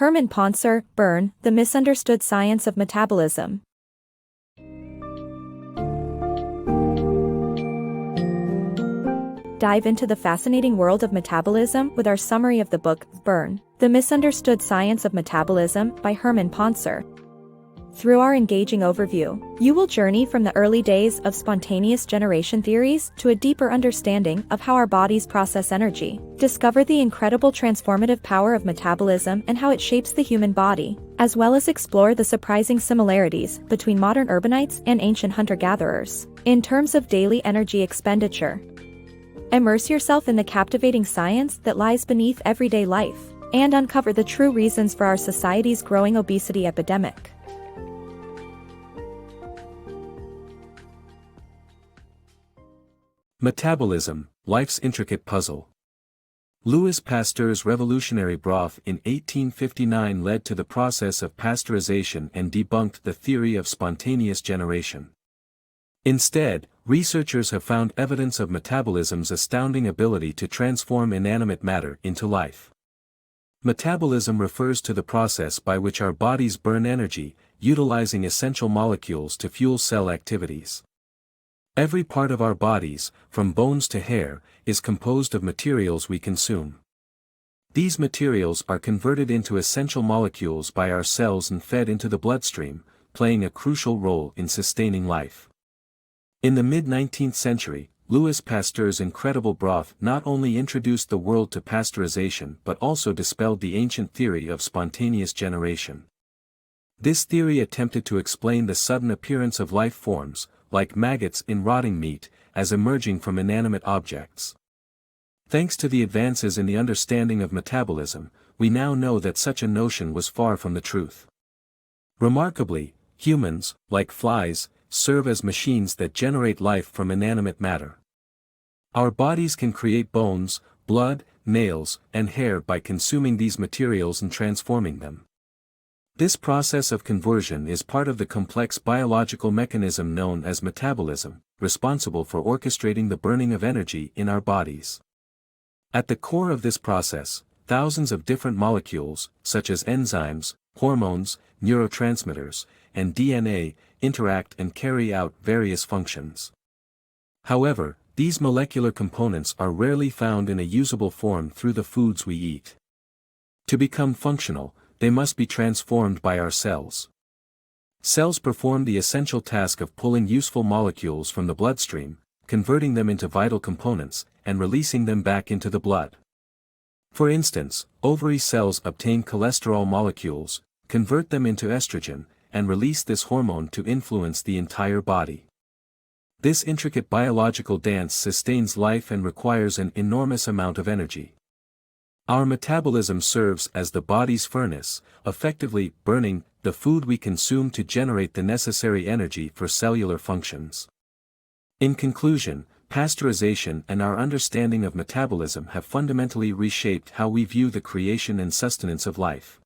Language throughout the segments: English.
Herman Pontzer, Burn, The Misunderstood Science of Metabolism. Dive into the fascinating world of metabolism with our summary of the book, Burn, The Misunderstood Science of Metabolism by Herman Pontzer. Through our engaging overview, you will journey from the early days of spontaneous generation theories to a deeper understanding of how our bodies process energy. Discover the incredible transformative power of metabolism and how it shapes the human body, as well as explore the surprising similarities between modern urbanites and ancient hunter-gatherers. In terms of daily energy expenditure, immerse yourself in the captivating science that lies beneath everyday life, and uncover the true reasons for our society's growing obesity epidemic. Metabolism, life's intricate puzzle. Louis Pasteur's revolutionary broth in 1859 led to the process of pasteurization and debunked the theory of spontaneous generation. Instead, researchers have found evidence of metabolism's astounding ability to transform inanimate matter into life. Metabolism refers to the process by which our bodies burn energy, utilizing essential molecules to fuel cell activities. Every part of our bodies, from bones to hair, is composed of materials we consume. These materials are converted into essential molecules by our cells and fed into the bloodstream, playing a crucial role in sustaining life. In the mid-19th century, Louis Pasteur's incredible broth not only introduced the world to pasteurization but also dispelled the ancient theory of spontaneous generation. This theory attempted to explain the sudden appearance of life forms, like maggots in rotting meat, as emerging from inanimate objects. Thanks to the advances in the understanding of metabolism, we now know that such a notion was far from the truth. Remarkably, humans, like flies, serve as machines that generate life from inanimate matter. Our bodies can create bones, blood, nails, and hair by consuming these materials and transforming them. This process of conversion is part of the complex biological mechanism known as metabolism, responsible for orchestrating the burning of energy in our bodies. At the core of this process, thousands of different molecules, such as enzymes, hormones, neurotransmitters, and DNA, interact and carry out various functions. However, these molecular components are rarely found in a usable form through the foods we eat. To become functional, they must be transformed by our cells. Cells perform the essential task of pulling useful molecules from the bloodstream, converting them into vital components, and releasing them back into the blood. For instance, ovary cells obtain cholesterol molecules, convert them into estrogen, and release this hormone to influence the entire body. This intricate biological dance sustains life and requires an enormous amount of energy. Our metabolism serves as the body's furnace, effectively burning the food we consume to generate the necessary energy for cellular functions. In conclusion, pasteurization and our understanding of metabolism have fundamentally reshaped how we view the creation and sustenance of life.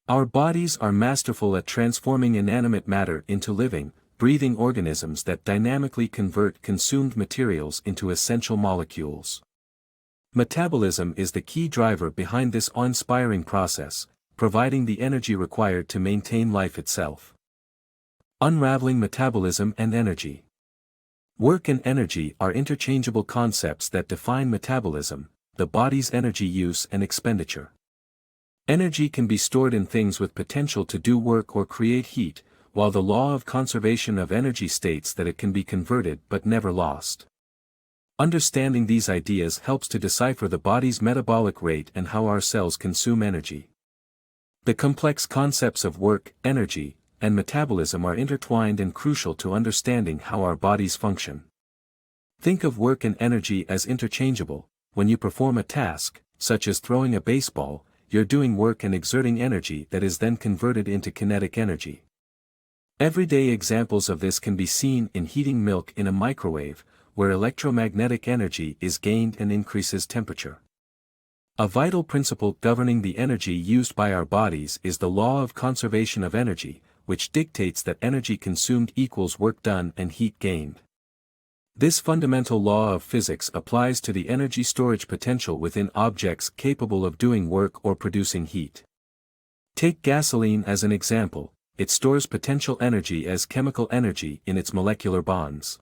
Our bodies are masterful at transforming inanimate matter into living, breathing organisms that dynamically convert consumed materials into essential molecules. Metabolism is the key driver behind this awe-inspiring process, providing the energy required to maintain life itself. Unraveling metabolism and energy. Work and energy are interchangeable concepts that define metabolism, the body's energy use and expenditure. Energy can be stored in things with potential to do work or create heat, while the law of conservation of energy states that it can be converted but never lost. Understanding these ideas helps to decipher the body's metabolic rate and how our cells consume energy. The complex concepts of work, energy, and metabolism are intertwined and crucial to understanding how our bodies function. Think of work and energy as interchangeable. When you perform a task, such as throwing a baseball, you're doing work and exerting energy that is then converted into kinetic energy. Everyday examples of this can be seen in heating milk in a microwave, where electromagnetic energy is gained and increases temperature. A vital principle governing the energy used by our bodies is the law of conservation of energy, which dictates that energy consumed equals work done and heat gained. This fundamental law of physics applies to the energy storage potential within objects capable of doing work or producing heat. Take gasoline as an example. It stores potential energy as chemical energy in its molecular bonds.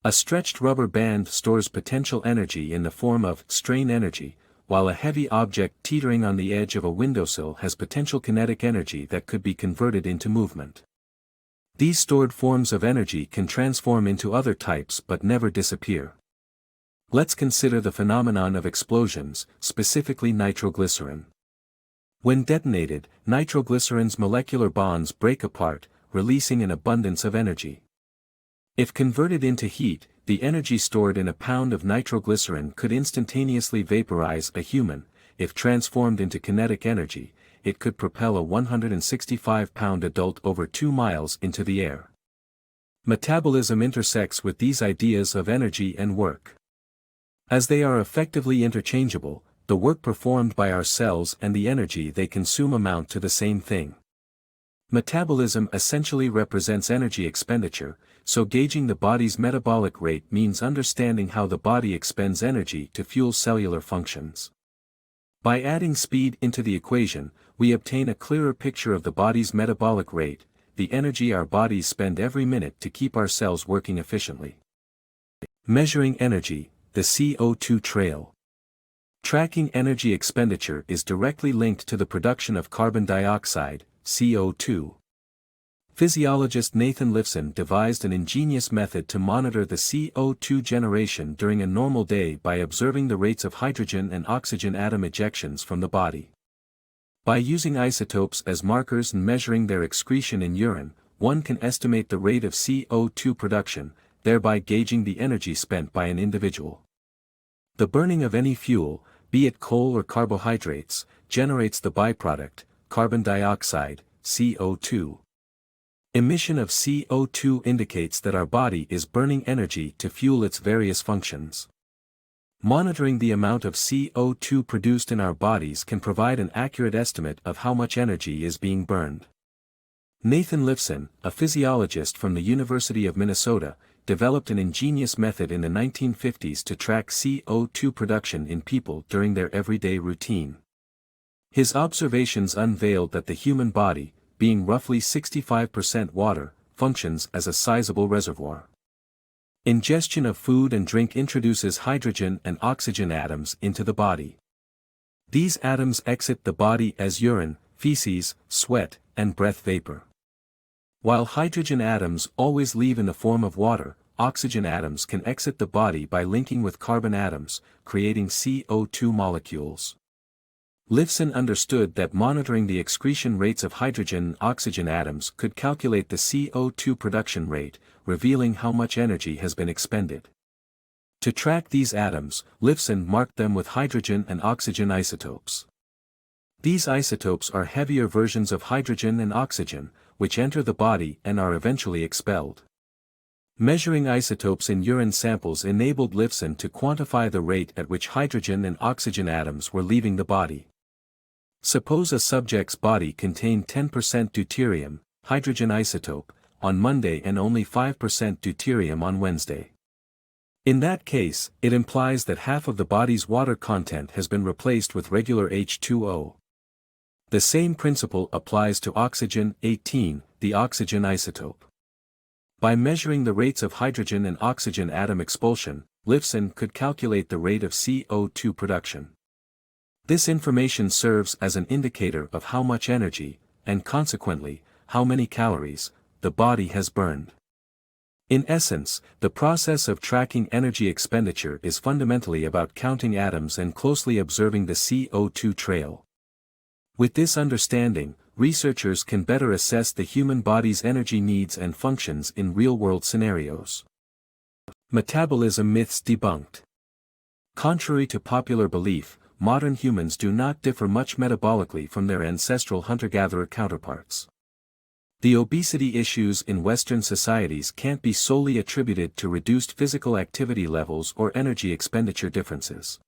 A stretched rubber band stores potential energy in the form of strain energy, while a heavy object teetering on the edge of a windowsill has potential kinetic energy that could be converted into movement. These stored forms of energy can transform into other types but never disappear. Let's consider the phenomenon of explosions, specifically nitroglycerin. When detonated, nitroglycerin's molecular bonds break apart, releasing an abundance of energy. If converted into heat, the energy stored in a pound of nitroglycerin could instantaneously vaporize a human. If transformed into kinetic energy, it could propel a 165-pound adult over 2 miles into the air. Metabolism intersects with these ideas of energy and work. As they are effectively interchangeable, the work performed by our cells and the energy they consume amount to the same thing. Metabolism essentially represents energy expenditure, so gauging the body's metabolic rate means understanding how the body expends energy to fuel cellular functions. By adding speed into the equation, we obtain a clearer picture of the body's metabolic rate, the energy our bodies spend every minute to keep our cells working efficiently. Measuring energy, the CO2 trail. Tracking energy expenditure is directly linked to the production of carbon dioxide, CO2. Physiologist Nathan Lifson devised an ingenious method to monitor the CO2 generation during a normal day by observing the rates of hydrogen and oxygen atom ejections from the body. By using isotopes as markers and measuring their excretion in urine, one can estimate the rate of CO2 production, thereby gauging the energy spent by an individual. The burning of any fuel, be it coal or carbohydrates, generates the byproduct, carbon dioxide, CO2. Emission of CO2 indicates that our body is burning energy to fuel its various functions. Monitoring the amount of CO2 produced in our bodies can provide an accurate estimate of how much energy is being burned. Nathan Lifson, a physiologist from the University of Minnesota, developed an ingenious method in the 1950s to track CO2 production in people during their everyday routine. His observations unveiled that the human body, being roughly 65% water, functions as a sizable reservoir. Ingestion of food and drink introduces hydrogen and oxygen atoms into the body. These atoms exit the body as urine, feces, sweat, and breath vapor. While hydrogen atoms always leave in the form of water, oxygen atoms can exit the body by linking with carbon atoms, creating CO2 molecules. Lifson understood that monitoring the excretion rates of hydrogen and oxygen atoms could calculate the CO2 production rate, revealing how much energy has been expended. To track these atoms, Lifson marked them with hydrogen and oxygen isotopes. These isotopes are heavier versions of hydrogen and oxygen, which enter the body and are eventually expelled. Measuring isotopes in urine samples enabled Lifson to quantify the rate at which hydrogen and oxygen atoms were leaving the body. Suppose a subject's body contained 10% deuterium, hydrogen isotope, on Monday and only 5% deuterium on Wednesday. In that case, it implies that half of the body's water content has been replaced with regular H2O. The same principle applies to oxygen-18, the oxygen isotope. By measuring the rates of hydrogen and oxygen atom expulsion, Lifson could calculate the rate of CO2 production. This information serves as an indicator of how much energy, and consequently, how many calories, the body has burned. In essence, the process of tracking energy expenditure is fundamentally about counting atoms and closely observing the CO2 trail. With this understanding, researchers can better assess the human body's energy needs and functions in real-world scenarios. Metabolism myths debunked. Contrary to popular belief, modern humans do not differ much metabolically from their ancestral hunter-gatherer counterparts. The obesity issues in Western societies can't be solely attributed to reduced physical activity levels or energy expenditure differences.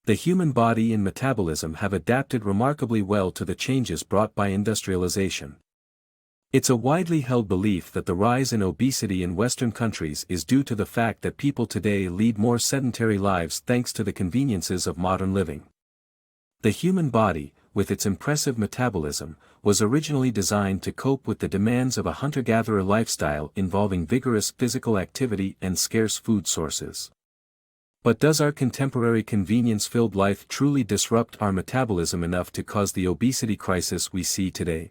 The human body and metabolism have adapted remarkably well to the changes brought by industrialization. It's a widely held belief that the rise in obesity in Western countries is due to the fact that people today lead more sedentary lives thanks to the conveniences of modern living. The human body, with its impressive metabolism, was originally designed to cope with the demands of a hunter-gatherer lifestyle involving vigorous physical activity and scarce food sources. But does our contemporary convenience-filled life truly disrupt our metabolism enough to cause the obesity crisis we see today?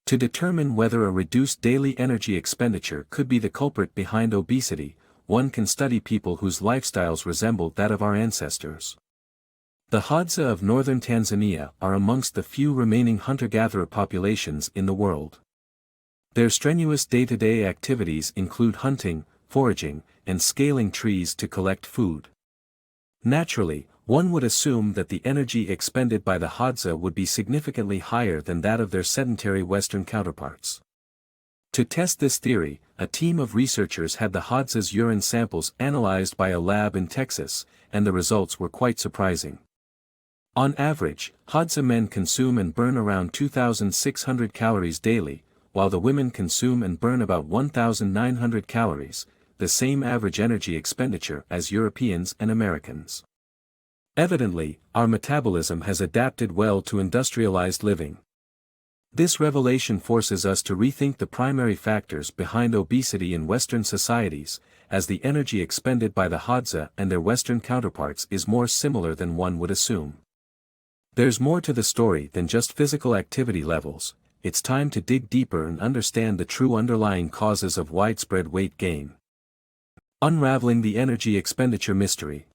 To determine whether a reduced daily energy expenditure could be the culprit behind obesity, one can study people whose lifestyles resemble that of our ancestors. The Hadza of northern Tanzania are amongst the few remaining hunter-gatherer populations in the world. Their strenuous day-to-day activities include hunting, foraging, and scaling trees to collect food. Naturally, one would assume that the energy expended by the Hadza would be significantly higher than that of their sedentary Western counterparts. To test this theory, a team of researchers had the Hadza's urine samples analyzed by a lab in Texas, and the results were quite surprising. On average, Hadza men consume and burn around 2,600 calories daily, while the women consume and burn about 1,900 calories, the same average energy expenditure as Europeans and Americans. Evidently, our metabolism has adapted well to industrialized living. This revelation forces us to rethink the primary factors behind obesity in Western societies, as the energy expended by the Hadza and their Western counterparts is more similar than one would assume. There's more to the story than just physical activity levels. It's time to dig deeper and understand the true underlying causes of widespread weight gain. Unraveling the energy expenditure mystery.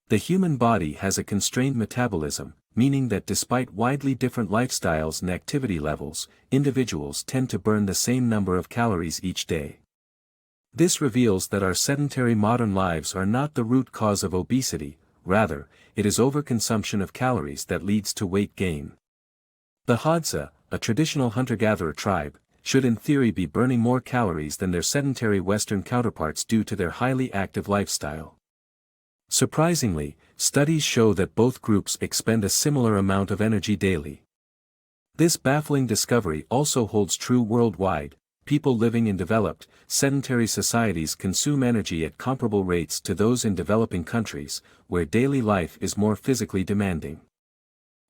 The human body has a constrained metabolism, meaning that despite widely different lifestyles and activity levels, individuals tend to burn the same number of calories each day. This reveals that our sedentary modern lives are not the root cause of obesity, rather, it is overconsumption of calories that leads to weight gain. The Hadza, a traditional hunter-gatherer tribe, should in theory be burning more calories than their sedentary Western counterparts due to their highly active lifestyle. Surprisingly, studies show that both groups expend a similar amount of energy daily. This baffling discovery also holds true worldwide. People living in developed, sedentary societies consume energy at comparable rates to those in developing countries, where daily life is more physically demanding.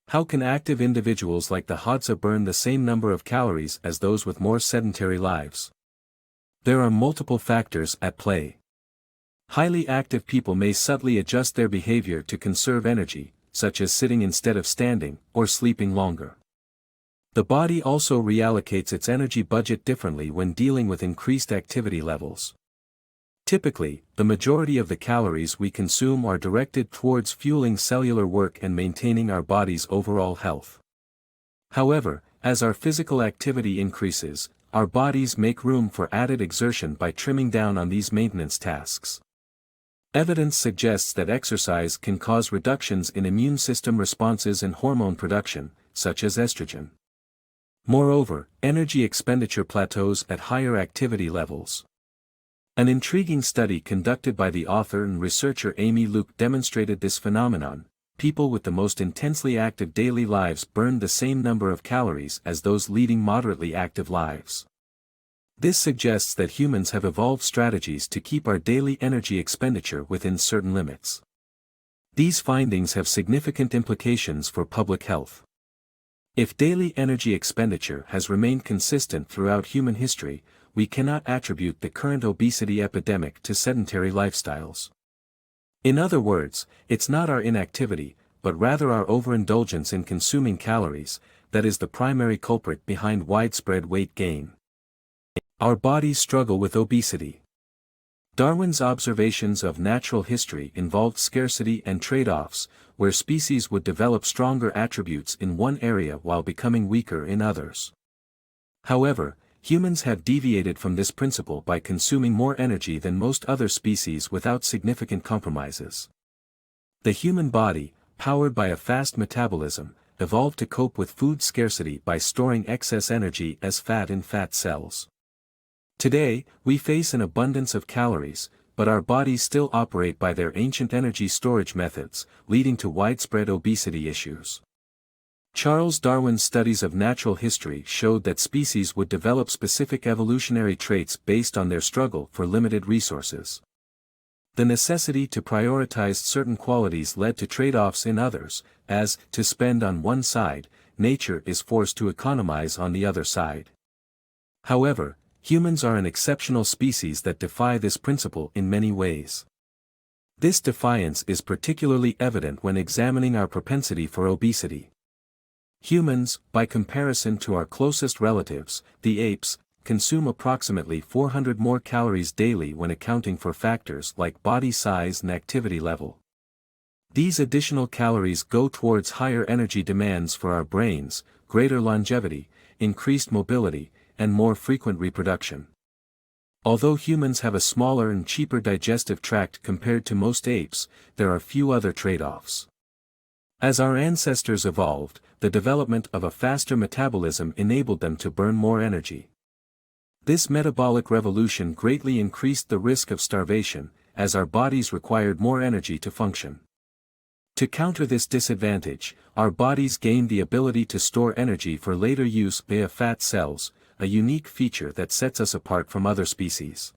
How can active individuals like the Hadza burn the same number of calories as those with more sedentary lives? There are multiple factors at play. Highly active people may subtly adjust their behavior to conserve energy, such as sitting instead of standing, or sleeping longer. The body also reallocates its energy budget differently when dealing with increased activity levels. Typically, the majority of the calories we consume are directed towards fueling cellular work and maintaining our body's overall health. However, as our physical activity increases, our bodies make room for added exertion by trimming down on these maintenance tasks. Evidence suggests that exercise can cause reductions in immune system responses and hormone production, such as estrogen. Moreover, energy expenditure plateaus at higher activity levels. An intriguing study conducted by the author and researcher Amy Luke demonstrated this phenomenon. People with the most intensely active daily lives burned the same number of calories as those leading moderately active lives. This suggests that humans have evolved strategies to keep our daily energy expenditure within certain limits. These findings have significant implications for public health. If daily energy expenditure has remained consistent throughout human history, we cannot attribute the current obesity epidemic to sedentary lifestyles. In other words, it's not our inactivity, but rather our overindulgence in consuming calories, that is the primary culprit behind widespread weight gain. Our bodies struggle with obesity. Darwin's observations of natural history involved scarcity and trade-offs, where species would develop stronger attributes in one area while becoming weaker in others. However, humans have deviated from this principle by consuming more energy than most other species without significant compromises. The human body, powered by a fast metabolism, evolved to cope with food scarcity by storing excess energy as fat in fat cells. Today, we face an abundance of calories, but our bodies still operate by their ancient energy storage methods, leading to widespread obesity issues. Charles Darwin's studies of natural history showed that species would develop specific evolutionary traits based on their struggle for limited resources. The necessity to prioritize certain qualities led to trade-offs in others, as, to spend on one side, nature is forced to economize on the other side. However, humans are an exceptional species that defy this principle in many ways. This defiance is particularly evident when examining our propensity for obesity. Humans, by comparison to our closest relatives, the apes, consume approximately 400 more calories daily when accounting for factors like body size and activity level. These additional calories go towards higher energy demands for our brains, greater longevity, increased mobility, and more frequent reproduction. Although humans have a smaller and cheaper digestive tract compared to most apes, there are few other trade-offs. As our ancestors evolved, the development of a faster metabolism enabled them to burn more energy. This metabolic revolution greatly increased the risk of starvation, as our bodies required more energy to function. To counter this disadvantage, our bodies gained the ability to store energy for later use via fat cells, a unique feature that sets us apart from other species.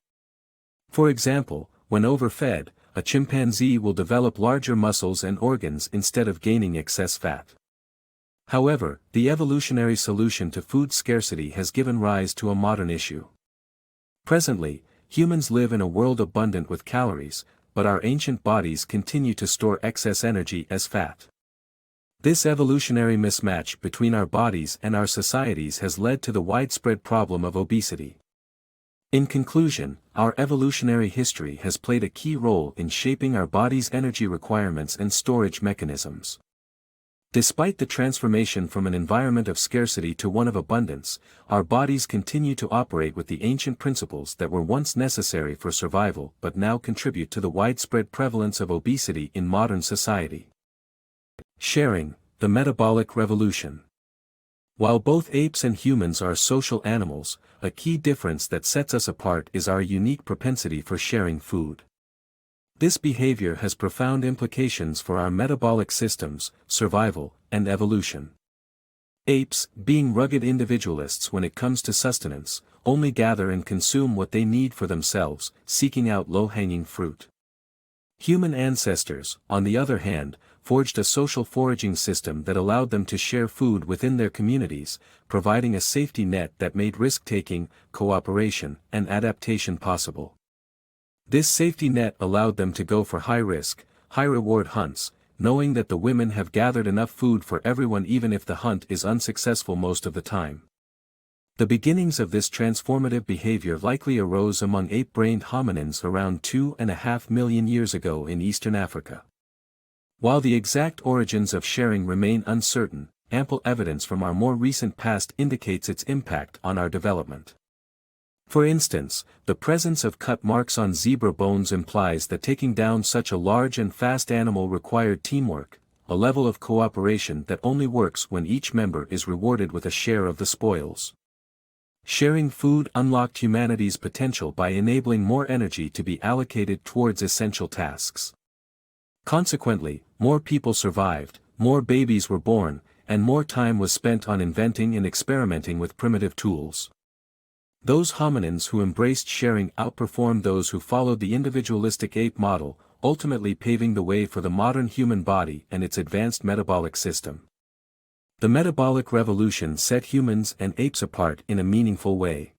For example, when overfed, a chimpanzee will develop larger muscles and organs instead of gaining excess fat. However, the evolutionary solution to food scarcity has given rise to a modern issue. Presently, humans live in a world abundant with calories, but our ancient bodies continue to store excess energy as fat. This evolutionary mismatch between our bodies and our societies has led to the widespread problem of obesity. In conclusion, our evolutionary history has played a key role in shaping our body's energy requirements and storage mechanisms. Despite the transformation from an environment of scarcity to one of abundance, our bodies continue to operate with the ancient principles that were once necessary for survival but now contribute to the widespread prevalence of obesity in modern society. Sharing, the metabolic revolution. While both apes and humans are social animals, a key difference that sets us apart is our unique propensity for sharing food. This behavior has profound implications for our metabolic systems, survival, and evolution. Apes, being rugged individualists when it comes to sustenance, only gather and consume what they need for themselves, seeking out low-hanging fruit. Human ancestors, on the other hand, forged a social foraging system that allowed them to share food within their communities, providing a safety net that made risk-taking, cooperation, and adaptation possible. This safety net allowed them to go for high-risk, high-reward hunts, knowing that the women have gathered enough food for everyone even if the hunt is unsuccessful most of the time. The beginnings of this transformative behavior likely arose among ape-brained hominins around 2.5 million years ago in eastern Africa. While the exact origins of sharing remain uncertain, ample evidence from our more recent past indicates its impact on our development. For instance, the presence of cut marks on zebra bones implies that taking down such a large and fast animal required teamwork, a level of cooperation that only works when each member is rewarded with a share of the spoils. Sharing food unlocked humanity's potential by enabling more energy to be allocated towards essential tasks. Consequently, more people survived, more babies were born, and more time was spent on inventing and experimenting with primitive tools. Those hominins who embraced sharing outperformed those who followed the individualistic ape model, ultimately paving the way for the modern human body and its advanced metabolic system. The metabolic revolution set humans and apes apart in a meaningful way.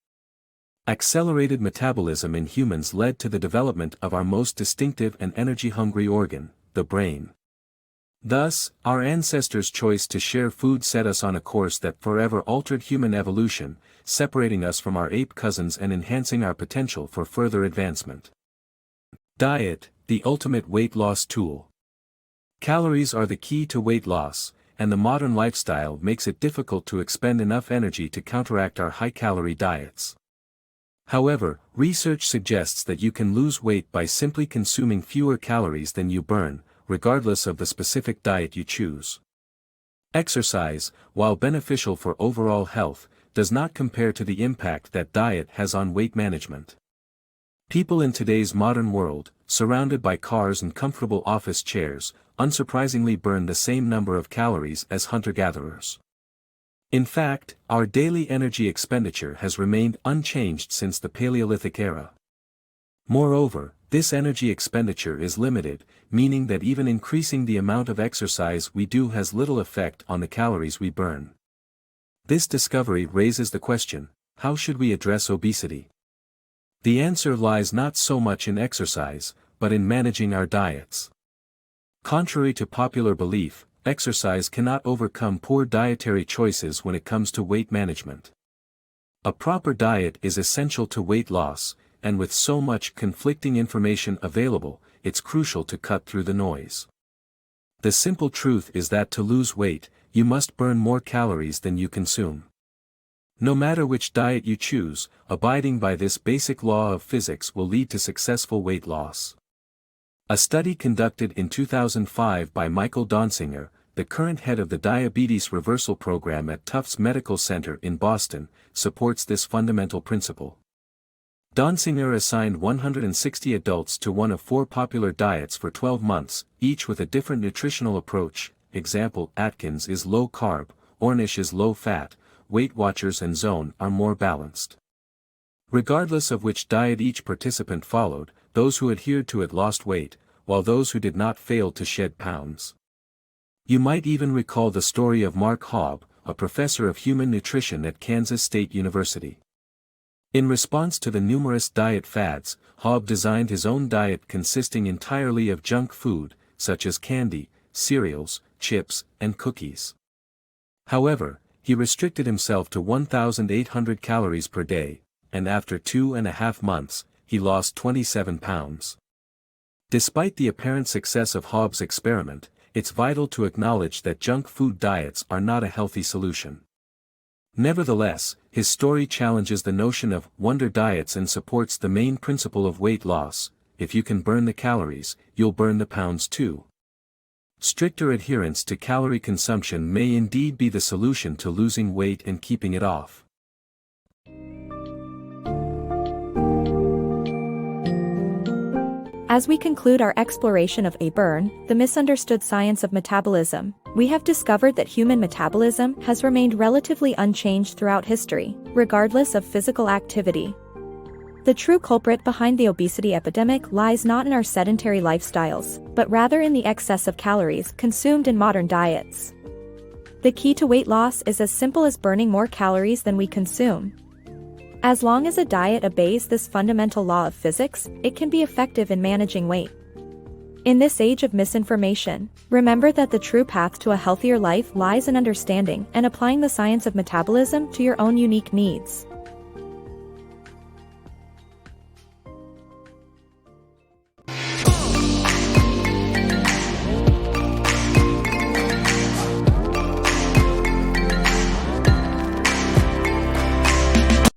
Accelerated metabolism in humans led to the development of our most distinctive and energy-hungry organ, the brain. Thus, our ancestors' choice to share food set us on a course that forever altered human evolution, separating us from our ape cousins and enhancing our potential for further advancement. Diet, the ultimate weight loss tool. Calories are the key to weight loss, and the modern lifestyle makes it difficult to expend enough energy to counteract our high-calorie diets. However, research suggests that you can lose weight by simply consuming fewer calories than you burn, regardless of the specific diet you choose. Exercise, while beneficial for overall health, does not compare to the impact that diet has on weight management. People in today's modern world, surrounded by cars and comfortable office chairs, unsurprisingly burn the same number of calories as hunter-gatherers. In fact, our daily energy expenditure has remained unchanged since the Paleolithic era. Moreover, This energy expenditure is limited, meaning that even increasing the amount of exercise we do has little effect on the calories we burn. This discovery raises the question, how should we address obesity? The answer lies not so much in exercise, but in managing our diets. Contrary to popular belief, exercise cannot overcome poor dietary choices when it comes to weight management. A proper diet is essential to weight loss, and with so much conflicting information available, it's crucial to cut through the noise. The simple truth is that to lose weight, you must burn more calories than you consume. No matter which diet you choose, abiding by this basic law of physics will lead to successful weight loss. A study conducted in 2005 by Michael Donsinger, the current head of the Diabetes Reversal Program at Tufts Medical Center in Boston, supports this fundamental principle. Donsinger assigned 160 adults to one of 4 popular diets for 12 months, each with a different nutritional approach. Example: Atkins is low carb, Ornish is low fat, Weight Watchers and Zone are more balanced. Regardless of which diet each participant followed, those who adhered to it lost weight, while those who did not failed to shed pounds. You might even recall the story of Mark Hobb, a professor of human nutrition at Kansas State University. In response to the numerous diet fads, Hobb designed his own diet consisting entirely of junk food, such as candy, cereals, chips, and cookies. However, he restricted himself to 1,800 calories per day, and after 2.5 months, he lost 27 pounds. Despite the apparent success of Hobb's experiment, it's vital to acknowledge that junk food diets are not a healthy solution. Nevertheless, his story challenges the notion of wonder diets and supports the main principle of weight loss: if you can burn the calories, you'll burn the pounds too. Stricter adherence to calorie consumption may indeed be the solution to losing weight and keeping it off. As we conclude our exploration of A Burn, the misunderstood science of metabolism, we have discovered that human metabolism has remained relatively unchanged throughout history, regardless of physical activity. The true culprit behind the obesity epidemic lies not in our sedentary lifestyles, but rather in the excess of calories consumed in modern diets. The key to weight loss is as simple as burning more calories than we consume. As long as a diet obeys this fundamental law of physics, it can be effective in managing weight. In this age of misinformation, remember that the true path to a healthier life lies in understanding and applying the science of metabolism to your own unique needs.